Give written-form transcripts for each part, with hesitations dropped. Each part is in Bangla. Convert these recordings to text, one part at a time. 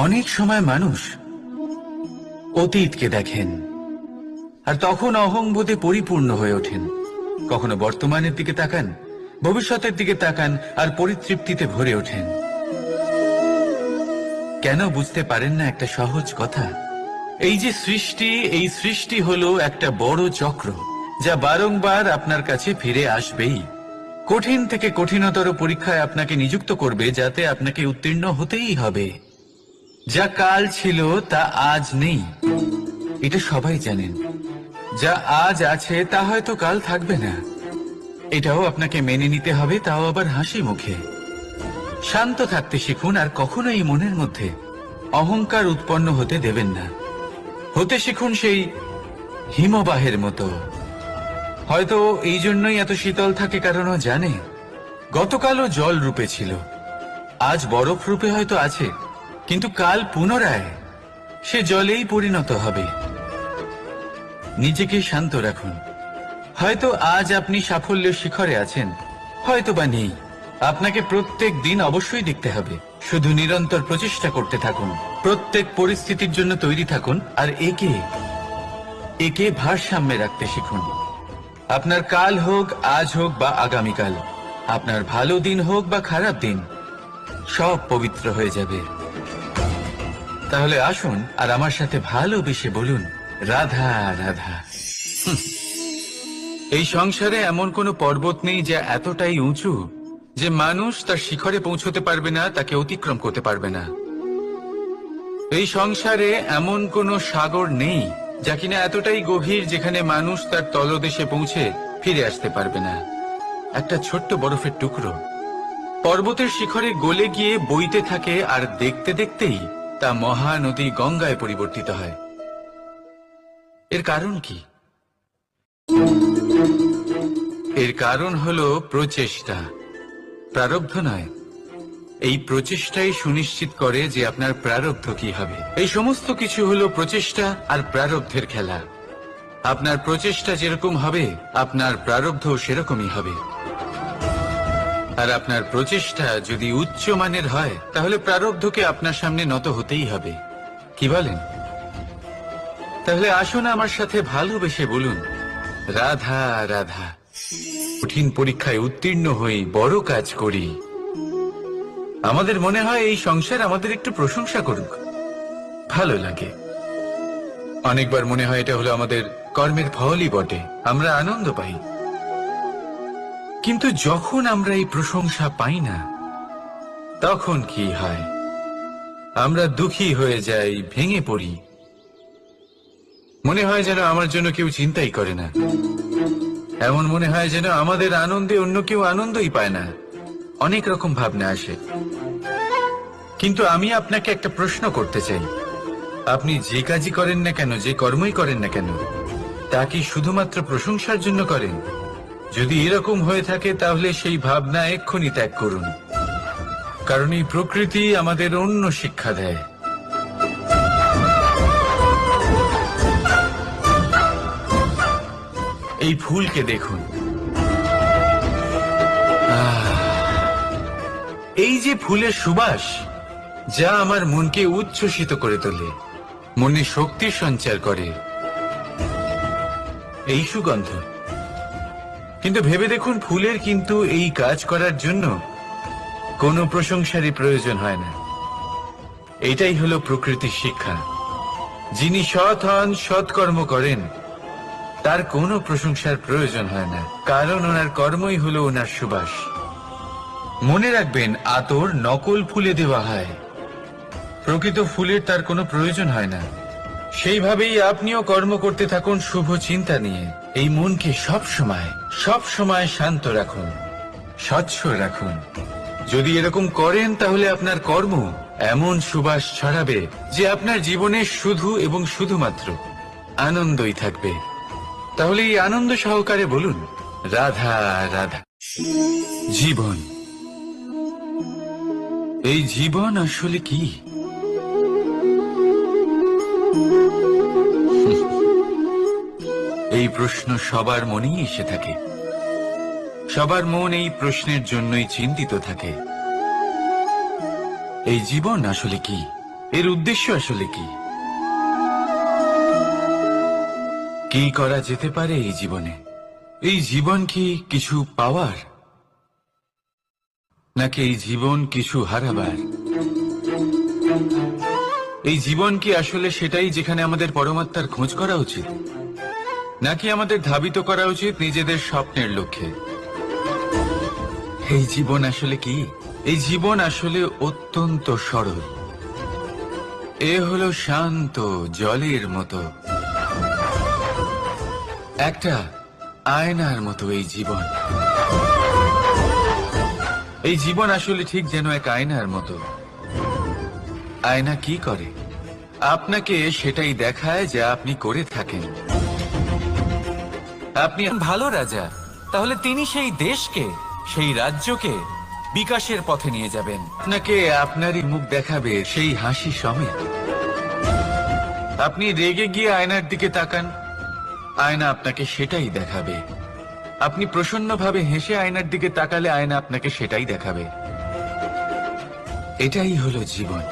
অনেক সময় মানুষ অতীতকে দেখেন আর তখন অহংবোধে পরিপূর্ণ হয়ে ওঠেন। কখনো বর্তমানের দিকে তাকান, ভবিষ্যতের দিকে তাকান আর পরিতৃপ্তিতে ভরে ওঠেন। কেন বুঝতে পারেন না একটা সহজ কথা? এই যে সৃষ্টি, এই সৃষ্টি হলো একটা বড় চক্র যা বারংবার আপনার কাছে ফিরে আসবেই। কঠিন থেকে কঠিনতর পরীক্ষায় আপনাকে নিযুক্ত করবে, যাতে আপনাকে উত্তীর্ণ হতেই হবে। যা কাল ছিল তা আজ নেই, এটা সবাই জানেন। যা আজ আছে তা হয়তো কাল থাকবে না, এটাও আপনাকে মেনে নিতে হবে, তাও আবার হাসি মুখে। শান্ত থাকতে শিখুন আর কখনোই মনের মধ্যে অহংকার উৎপন্ন হতে দেবেন না। হতে শিখুন সেই হিমবাহের মতো। হয়তো এই জন্যই এত শীতল থাকে, কারণ ও জানে গতকালও জল রূপে ছিল, আজ বরফ রূপে হয়তো আছে, কিন্তু কাল পুনরায় সে জলেই পরিণত হবে। নিজেকে শান্ত রাখুন। হয়তো আজ আপনি সাফল্যের শিখরে আছেন, হয়তো বা নেই। আপনাকে প্রত্যেক দিন অবশ্যই দেখতে হবে। শুধু নিরন্তর প্রচেষ্টা করতে থাকুন, প্রত্যেক পরিস্থিতির জন্য তৈরি থাকুন আর একে ভারসাম্যে রাখতে শিখুন। আপনার কাল হোক, আজ হোক বা আগামীকাল, আপনার ভালো দিন হোক বা খারাপ দিন, সব পবিত্র হয়ে যাবে। তাহলে আসুন আর আমার সাথে ভালোবেসে বলুন, রাধা রাধা। এই সংসারে এমন কোনো পর্বত নেই যা এতটাই উঁচু যে মানুষ তার শিখরে পৌঁছতে পারবে না, তাকে অতিক্রম করতে পারবে না। এই সংসারে এমন কোনো সাগর নেই যা কিনা এতটাই গভীর যেখানে মানুষ তার তলদেশে পৌঁছে ফিরে আসতে পারবে না। একটা ছোট্ট বরফের টুকরো পর্বতের শিখরে গলে গিয়ে বইতে থাকে, আর দেখতে দেখতেই তা মহানদী গঙ্গায় পরিবর্তিত হয়। এর কারণ কি? এর কারণ হলো প্রচেষ্টা, প্রারব্ধ নয়। এই প্রচেষ্টাই সুনিশ্চিত করে যে আপনার প্রারব্ধ কি হবে। এই সমস্ত কিছু হলো প্রচেষ্টা আর প্রারব্ধের খেলা। আপনার প্রচেষ্টা যেরকম হবে, আপনার প্রারব্ধ সেরকমই হবে। আর আপনার প্রচেষ্টা যদি উচ্চ মানের হয়, তাহলে প্রারব্ধকে আপনার সামনে নত হতেই হবে। কি বলেন? তাহলে আসুন আমার সাথে ভালোবেসে বলুন, রাধা রাধা। কঠিন পরীক্ষায় উত্তীর্ণ হই, বড় কাজ করি। আমাদের মনে হয় এই সংসার আমাদের একটু প্রশংসা করুক, ভালো লাগে। অনেকবার মনে হয় এটা হলো আমাদের কর্মের ফলই বটে, আমরা আনন্দ পাই। কিন্তু যখন আমরা এই প্রশংসা পাই না, তখন কি হয়? আমরা দুঃখী হয়ে যাই, ভেঙে পড়ি। মনে হয় যেন আমার জন্য কেউ চিন্তাই করে না। এমন মনে হয় যেন আমাদের আনন্দে অন্য কেউ আনন্দই পায় না। অনেক রকম ভাবনা আসে। কিন্তু আমি আপনাকে একটা প্রশ্ন করতে চাই, আপনি যে কাজই করেন না কেন, যে কর্মই করেন না কেন, তা কি শুধুমাত্র প্রশংসার জন্য করেন? যদি এরকম হয়ে থাকে, তাহলে সেই ভাবনা এক্ষুনি ত্যাগ করুন। কারণ এই প্রকৃতি আমাদের অন্য শিক্ষা দেয়। এই ফুলকে দেখুন, এই যে ফুলের সুবাস, যা আমার মনকে উচ্ছ্বসিত করে তোলে, মনে শক্তির সঞ্চার করে, এই সুগন্ধ। কিন্তু ভেবে দেখুন, ফুলের কিন্তু এই কাজ করার জন্য কোনো প্রশংসারই প্রয়োজন হয় না। এটাই হলো প্রকৃতির শিক্ষা। যিনি সৎ হন, সৎকর্ম করেন, তার কোনো প্রশংসার প্রয়োজন হয় না, কারণ ওনার কর্মই হলো ওনার সুবাস। মনে রাখবেন, আতর নকল ফুলে দেওয়া হয়, প্রকৃত ফুলের তার কোনো প্রয়োজন হয় না। সেইভাবেই আপনিও কর্ম করতে থাকুন শুভ চিন্তা নিয়ে। এই মনকে সব সময় শান্ত রাখুন, স্বচ্ছ রাখুন। যদি এরকম করেন, তাহলে আপনার কর্ম এমন সুবাস ছড়াবে যে আপনার জীবনে শুধু এবং শুধুমাত্র আনন্দই থাকবে। তাহলে এই আনন্দ সহকারে বলুন, রাধা রাধা। জীবন, এই জীবন আসলে কি? এই প্রশ্ন সবার মনেই এসে থাকে। সবার মন এই প্রশ্নের জন্যই চিন্তিত থাকে। এই জীবন আসলে কি? এর উদ্দেশ্য আসলে কি? কি করা যেতে পারে এই জীবনে? এই জীবন কি কিছু পাওয়ার, নাকি এই জীবন কিছু হারাবার? এই জীবন কি আসলে সেটাই যেখানে আমাদের পরমাত্মার খোঁজ করা উচিত, নাকি আমাদের ধাবিত করা উচিত নিজেদের স্বপ্নের লক্ষ্যে? এই জীবন আসলে কি? এই জীবন আসলে অত্যন্ত সরল। এ হলো শান্ত জলের মতো, একটা আয়নার মতো এই জীবন। এই জীবন আসলে ঠিক যেন এক আয়নার মতো। আয়না কি করে? আপনাকে সেটাই দেখায় যা আপনি করে থাকেন। আপনি ভালো রাজা, তাহলে তিনি সেই দেশকে, সেই রাজ্যকে বিকাশের পথে নিয়ে যাবেন। আপনাকে আপনারই মুখ দেখাবে সেই হাসি সমেত। আপনি রেগে গিয়ে আয়নার দিকে তাকান, আয়না আপনাকে সেটাই দেখাবে। আপনি প্রসন্নভাবে হেসে আয়নার দিকে তাকালে আয়না আপনাকে সেটাই দেখাবে। এটাই হলো জীবন,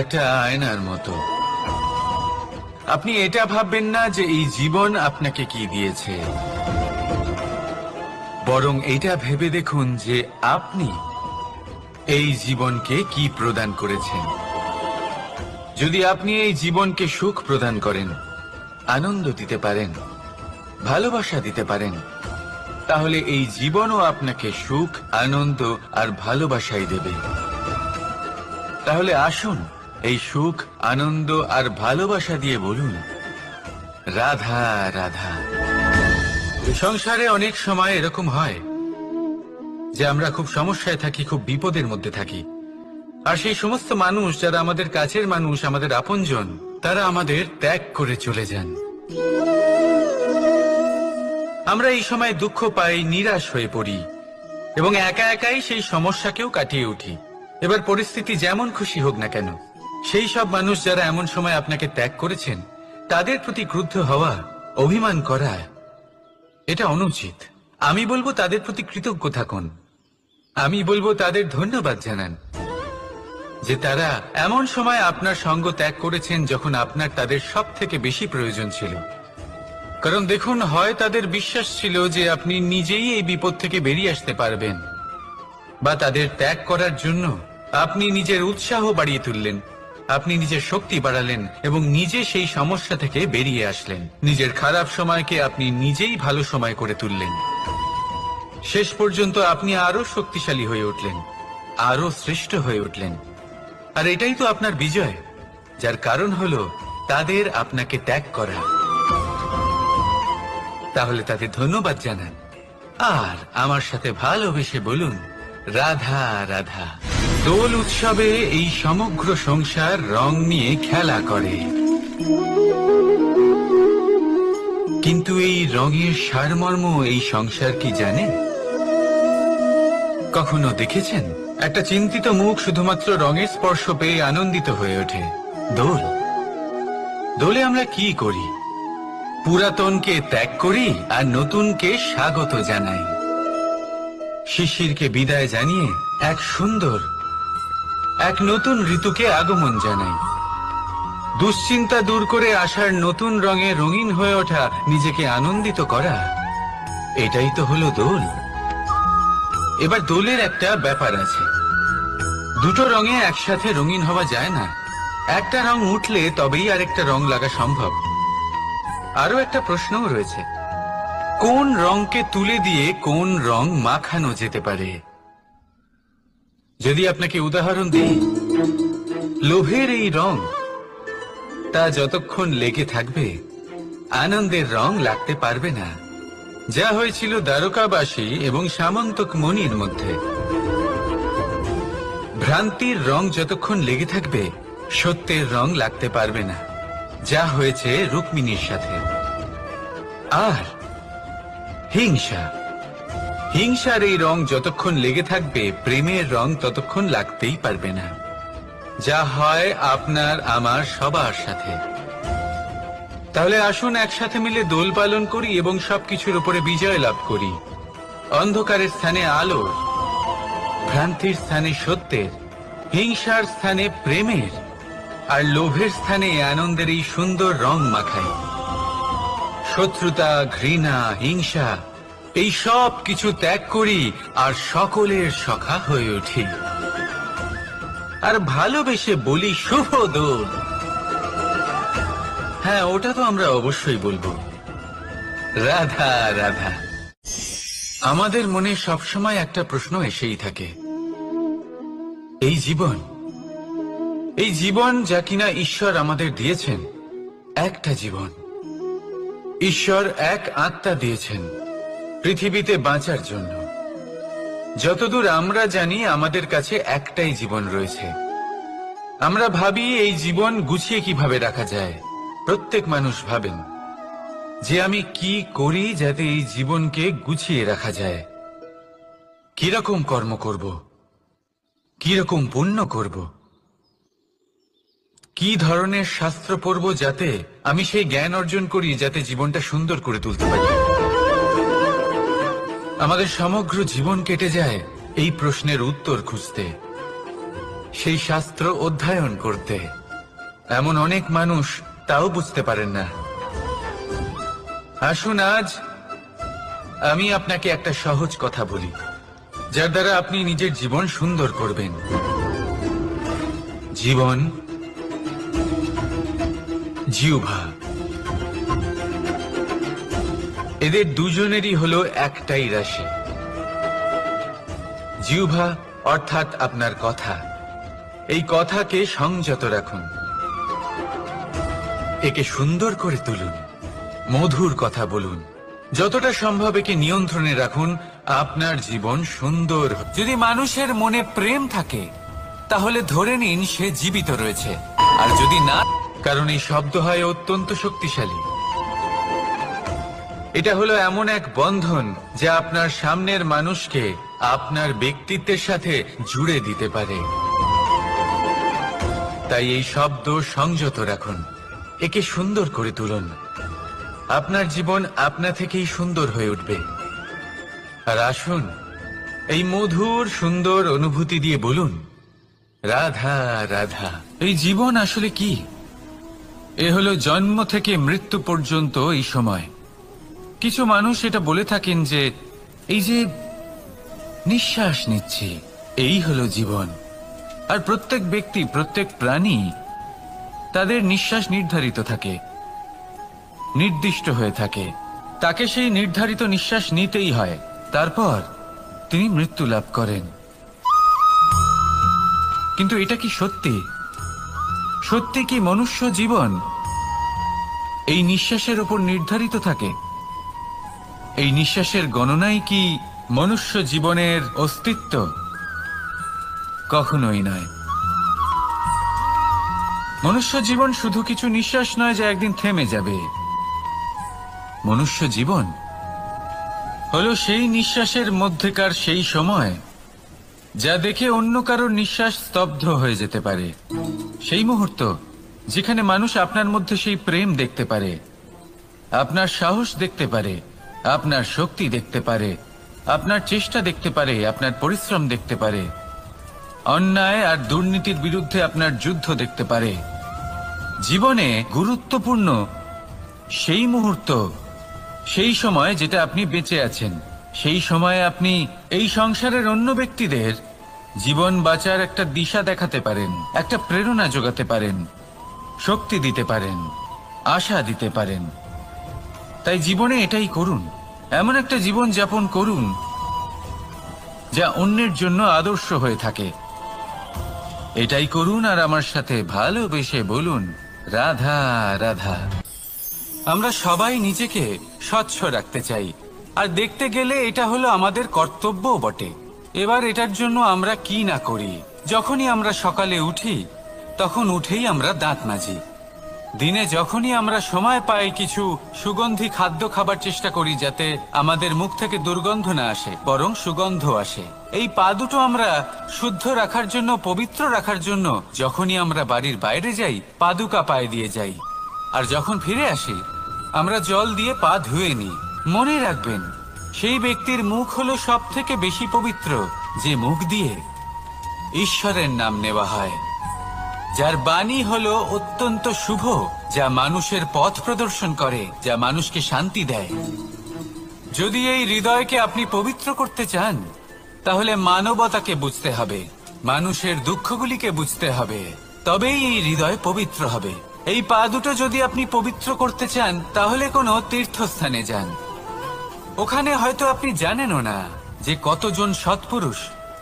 একটা আয়নার মতো। আপনি এটা ভাববেন না যে এই জীবন আপনাকে কি দিয়েছে, বরং এটা ভেবে দেখুন যে আপনি এই জীবনকে কি প্রদান করেছেন। যদি আপনি এই জীবনকে সুখ প্রদান করেন, আনন্দ দিতে পারেন, ভালোবাসা দিতে পারেন, তাহলে এই জীবনও আপনাকে সুখ, আনন্দ আর ভালোবাসাই দেবে। তাহলে আসুন এই সুখ, আনন্দ আর ভালোবাসা দিয়ে বলুন, রাধা রাধা। সংসারে অনেক সময় এরকম হয় যে আমরা খুব সমস্যায় থাকি, খুব বিপদের মধ্যে থাকি। আর সেই সমস্ত মানুষ যারা আমাদের কাছের মানুষ, আমাদের আপনজন, তারা আমাদের ত্যাগ করে চলে যান। আমরা এই সময় দুঃখ পাই, নিরাশ হয়ে পড়ি এবং একা একাই সেই সমস্যাকেও কাটিয়ে উঠি। এবার পরিস্থিতি যেমন খুশি হোক না কেন, সেই সব মানুষ যারা এমন সময় আপনাকে ত্যাগ করেছেন, তাদের প্রতি ক্রুদ্ধ হওয়া, অভিমান করা, এটা অনুচিত। আমি বলবো তাদের প্রতি কৃতজ্ঞ থাকুন। আমি বলবো তাদের ধন্যবাদ জানান যে তারা এমন সময় আপনার সঙ্গ ত্যাগ করেছেন যখন আপনার তাদের সব থেকে বেশি প্রয়োজন ছিল। কারণ দেখুন, হয় তাদের বিশ্বাস ছিল যে আপনি নিজেই এই বিপদ থেকে বেরিয়ে আসতে পারবেন, বা তাদের ত্যাগ করার জন্য আপনি নিজের উৎসাহ বাড়িয়ে তুললেন, আপনি নিজের শক্তি বাড়ালেন এবং নিজে সেই সমস্যা থেকে বেরিয়ে আসলেন। নিজের খারাপ সময়কে আপনি নিজেই ভালো সময় করে তুললেন। শেষ পর্যন্ত আপনি আরো শক্তিশালী হয়ে উঠলেন, আরো শ্রেষ্ঠ হয়ে উঠলেন। আর এটাই তো আপনার বিজয়, যার কারণ হলো তাদের আপনাকে ত্যাগ করা। তাহলে তাদের ধন্যবাদ জানান আর আমার সাথে ভালোবেসে বলুন, রাধা রাধা। দোল উৎসবে এই সমগ্র সংসার রং নিয়ে খেলা করে, কিন্তু এই রঙের সারমর্ম এই সংসার কি জানে? কখনো দেখেছেন একটা চিন্তিত মুখ শুধুমাত্র রঙের স্পর্শ পেয়ে আনন্দিত হয়ে ওঠে? দোল, দোলে আমরা কি করি? পুরাতনকে ত্যাগ করি আর নতুনকে স্বাগত জানাই। শিশিরকে বিদায় জানিয়ে এক সুন্দর, এক নতুন ঋতুকে আগমন জানাই। দুশ্চিন্তা দূর করে আসার নতুন রঙে রঙিন হয়ে ওঠা, নিজেকে আনন্দিত করা, এটাই তো হলো দোল। এবার দোলের একটা ব্যাপার আছে, দুটো রঙে একসাথে রঙিন হওয়া যায় না। একটা রং উঠলে তবেই আরেকটা রং লাগা সম্ভব। আরো একটা প্রশ্নও রয়েছে, কোন রংকে তুলে দিয়ে কোন রং মাখানো যেতে পারে? যদি আপনাকে উদাহরণ দিই, লোভের এই রং, তা যতক্ষণ লেগে থাকবে আনন্দের রং লাগতে পারবে না। যা হয়েছিল দ্বারকাবাসী এবং সামন্তক মণির মধ্যে। ভ্রান্তির রং যতক্ষণ লেগে থাকবে সত্যের রং লাগতে পারবে না, যা হয়েছে রুক্মিণীর সাথে। আর হিংসা, হিংসার এই রং যতক্ষণ লেগে থাকবে প্রেমের রং ততক্ষণ লাগতেই পারবে না, যা হয় আপনার আমার সবার সাথে। তাহলে আসুন একসাথে মিলে দোল পালন করি এবং সবকিছুর উপরে বিজয় লাভ করি। অন্ধকারের স্থানে আলোর, ভ্রান্তির স্থানে সত্যের, হিংসার স্থানে প্রেমের আর লোভের স্থানে আনন্দের এই সুন্দর রং মাখাই। শত্রুতা, ঘৃণা, হিংসা এই সব কিছু ত্যাগ করি আর সকলের সখা হয়ে উঠি। আর ভালোবেসে বলি শুভ দোল। হ্যাঁ, ওটা তো আমরা অবশ্যই বলবো, রাধা রাধা। আমাদের মনে সবসময় একটা প্রশ্ন এসেই থাকে, এই জীবন যা কিনা ঈশ্বর আমাদের দিয়েছেন, একটা জীবন। ঈশ্বর এক আত্মা দিয়েছেন পৃথিবীতে বাঁচার জন্য। যতদূর আমরা জানি আমাদের কাছে একটাই জীবন রয়েছে। আমরা ভাবি এই জীবন গুছিয়ে কিভাবে রাখা যায়। প্রত্যেক মানুষ ভাবেন যে আমি কি করি যাতে এই জীবনকে গুছিয়ে রাখা যায়, কিরকম কর্ম করব, কিরকম পুণ্য করব, কি ধরনের শাস্ত্র পড়ব যাতে আমি সেই জ্ঞান অর্জন করি যাতে জীবনটা সুন্দর করে তুলতে পারি। আমাদের সমগ্র জীবন কেটে যায় এই প্রশ্নের উত্তর খুঁজতে, সেই শাস্ত্র অধ্যয়ন করতে। এমন অনেক মানুষ তাও বুঝতে পারেন না। আসুন আজ আমি আপনাকে একটা সহজ কথা বলি, যার দ্বারা আপনি নিজের জীবন সুন্দর করবেন। জীবন, জিহ্বা, এদের দুজনেরই হলো একটাই রাশি। জিহ্বা অর্থাৎ আপনার কথা। এই কথাকে সংযত রাখুন, একে সুন্দর করে তুলুন, মধুর কথা বলুন, যতটা সম্ভব একে নিয়ন্ত্রণে রাখুন। আপনার জীবন সুন্দর। যদি মানুষের মনে প্রেম থাকে তাহলে ধরে নিন সে জীবিত রয়েছে, আর যদি না, কারণ এই শব্দ হয় অত্যন্ত শক্তিশালী। এটা হলো এমন এক বন্ধন যা আপনার সামনের মানুষকে আপনার ব্যক্তিত্বের সাথে জুড়ে দিতে পারে। তাই এই শব্দ সংযত রাখুন, একে সুন্দর করে তুলুন। আপনার জীবন আপনা থেকেই সুন্দর হয়ে উঠবে। আর আসুন এই মধুর সুন্দর অনুভূতি দিয়ে বলুন, রাধা রাধা। এই জীবন আসলে কি? এ হলো জন্ম থেকে মৃত্যু পর্যন্ত এই সময়। কিছু মানুষ এটা বলে থাকেন যে এই যে নিঃশ্বাস নিচ্ছি, এই হলো জীবন। আর প্রত্যেক ব্যক্তি, প্রত্যেক প্রাণী, তাদের নিঃশ্বাস নির্ধারিত থাকে, নির্দিষ্ট হয়ে থাকে। তাকে সেই নির্ধারিত নিঃশ্বাস নিতেই হয়, তারপর তিনি মৃত্যু লাভ করেন। কিন্তু এটা কি সত্যি? সত্যি কি মনুষ্য জীবন এই নিঃশ্বাসের উপর নির্ধারিত থাকে? এই নিঃশ্বাসের গণনাই কি মনুষ্য জীবনের অস্তিত্ব? কখনোই নয়। মনুষ্য জীবন শুধু কিছু নিঃশ্বাস নয় যা একদিন থেমে যাবে। মনুষ্য জীবন হলো সেই নিঃশ্বাসের মধ্যেকার সেই সময় যা দেখে অন্য কারোর নিঃশ্বাস স্তব্ধ হয়ে যেতে পারে। সেই মুহূর্ত যেখানে মানুষ আপনার মধ্যে সেই প্রেম দেখতে পারে, আপনার সাহস দেখতে পারে, আপনার শক্তি দেখতে পারে, আপনার চেষ্টা দেখতে পারে, আপনার পরিশ্রম দেখতে পারে, অন্যায় আর দুর্নীতির বিরুদ্ধে আপনার যুদ্ধ দেখতে পারে। জীবনে গুরুত্বপূর্ণ সেই মুহূর্ত, সেই সময় যেটা আপনি বেঁচে আছেন। সেই সময়ে আপনি এই সংসারের অন্য ব্যক্তিদের জীবন বাঁচার একটা দিশা দেখাতে পারেন, একটা প্রেরণা যোগাতে পারেন, শক্তি দিতে পারেন, আশা দিতে পারেন। তাই জীবনে এটাই করুন, এমন একটা জীবন যাপন করুন যা অন্যের জন্য আদর্শ হয়ে থাকে। এটাই করুন আর আমার সাথে ভালোবেসে বলুন, রাধা রাধা। আমরা সবাই নিজেকে স্বচ্ছ রাখতে চাই, আর দেখতে গেলে এটা হলো আমাদের কর্তব্যও বটে। এবার এটার জন্য আমরা কি না করি। যখনই আমরা সকালে উঠি তখন উঠেই আমরা দাঁত মাজি। দিনে যখনই আমরা সময় পাই কিছু সুগন্ধি খাদ্য খাবার চেষ্টা করি যাতে আমাদের মুখ থেকে দুর্গন্ধ না আসে, বরং সুগন্ধ আসে। এই পা দুটো আমরা শুদ্ধ রাখার জন্য, পবিত্র রাখার জন্য যখনই আমরা বাড়ির বাইরে যাই পাদুকা পায়ে দিয়ে যাই, আর যখন ফিরে আসি আমরা জল দিয়ে পা ধুয়ে নিই। মনে রাখবেন, সেই ব্যক্তির মুখ হলো সব থেকে বেশি পবিত্র যে মুখ দিয়ে ঈশ্বরের নাম নেওয়া হয়, যার বাণী হলো অত্যন্ত শুভ, যা মানুষের পথ প্রদর্শন করে, যা মানুষকে শান্তি দেয়। যদি এই হৃদয়কে আপনি পবিত্র করতে চান, তাহলে মানবতাকে বুঝতে হবে, মানুষের দুঃখগুলিকে বুঝতে হবে, তবেই এই হৃদয় পবিত্র হবে। এই পা দুটো যদি আপনি পবিত্র করতে চান, তাহলে কোনো তীর্থস্থানে যান। ওখানে হয়তো আপনি জানেনও না যে কতজন সৎপুরুষ,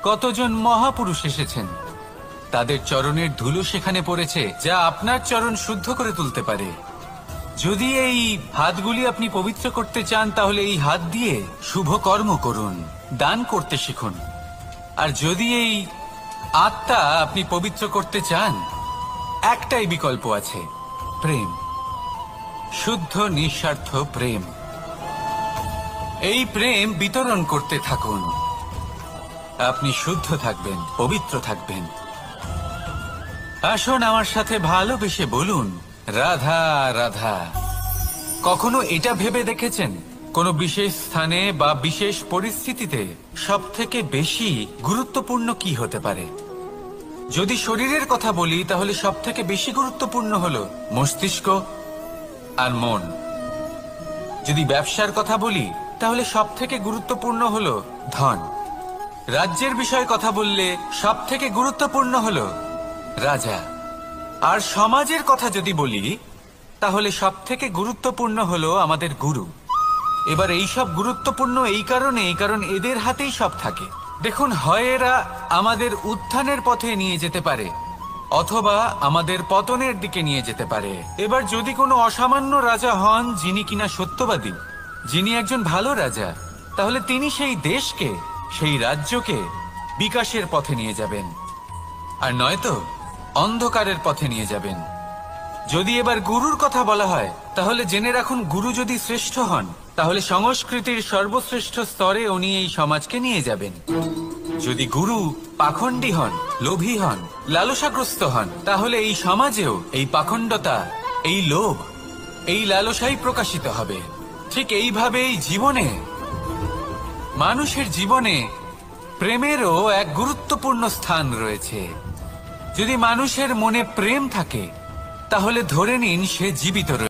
কতজন মহাপুরুষ এসেছেন। তাদের চরণের ধুলো সেখানে পড়েছে, যা আপনার চরণ শুদ্ধ করে তুলতে পারে। যদি এই হাতগুলি আপনি পবিত্র করতে চান, তাহলে এই হাত দিয়ে শুভ কর্ম করুন, দান করতে শিখুন। আর যদি এই আত্মা আপনি পবিত্র করতে চান, একটাই বিকল্প আছে, প্রেম, শুদ্ধ নিঃস্বার্থ প্রেম। এই প্রেম বিতরণ করতে থাকুন, আপনি শুদ্ধ থাকবেন, পবিত্র থাকবেন। আসুন আমার সাথে ভালোবেসে বলুন, রাধা রাধা। কখনো এটা ভেবে দেখেছেন, কোনো বিশেষ স্থানে বা বিশেষ পরিস্থিতিতে সবথেকে বেশি গুরুত্বপূর্ণ কি হতে পারে? যদি শরীরের কথা বলি, তাহলে সবথেকে বেশি গুরুত্বপূর্ণ হলো মস্তিষ্ক আর মন। যদি ব্যবসার কথা বলি, তাহলে সবথেকে গুরুত্বপূর্ণ হলো ধন। রাজ্যের বিষয়ে কথা বললে সবথেকে গুরুত্বপূর্ণ হলো রাজা। আর সমাজের কথা যদি বলি, তাহলে সবথেকে গুরুত্বপূর্ণ হলো আমাদের গুরু। এবার এই সব গুরুত্বপূর্ণ এই কারণ এদের হাতেই সব থাকে। দেখুন, হয় এরা আমাদের উত্থানের পথে নিয়ে যেতে পারে, অথবা আমাদের পতনের দিকে নিয়ে যেতে পারে। এবার যদি কোনো অসামান্য রাজা হন, যিনি কিনা সত্যবাদী, যিনি একজন ভালো রাজা, তাহলে তিনি সেই দেশকে, সেই রাজ্যকে বিকাশের পথে নিয়ে যাবেন, আর নয়তো অন্ধকারের পথে নিয়ে যাবেন। যদি এবার গুরুর কথা বলা হয়, তাহলে জেনে রাখুন, গুরু যদি শ্রেষ্ঠ হন, তাহলে সংস্কৃতির সর্বশ্রেষ্ঠ স্তরে উনি এই সমাজকে নিয়ে যাবেন। যদি গুরু পাখণ্ডী হন, লোভী হন, লালসাগ্রস্ত হন, তাহলে এই সমাজেও এই পাখণ্ডতা, এই লোভ, এই লালসাই প্রকাশিত হবে। ঠিক এইভাবেই জীবনে, মানুষের জীবনে প্রেমেরও এক গুরুত্বপূর্ণ স্থান রয়েছে। যদি মানুষের মনে প্রেম থাকে, তাহলে ধরে নিন সে জীবিত রয়েছে।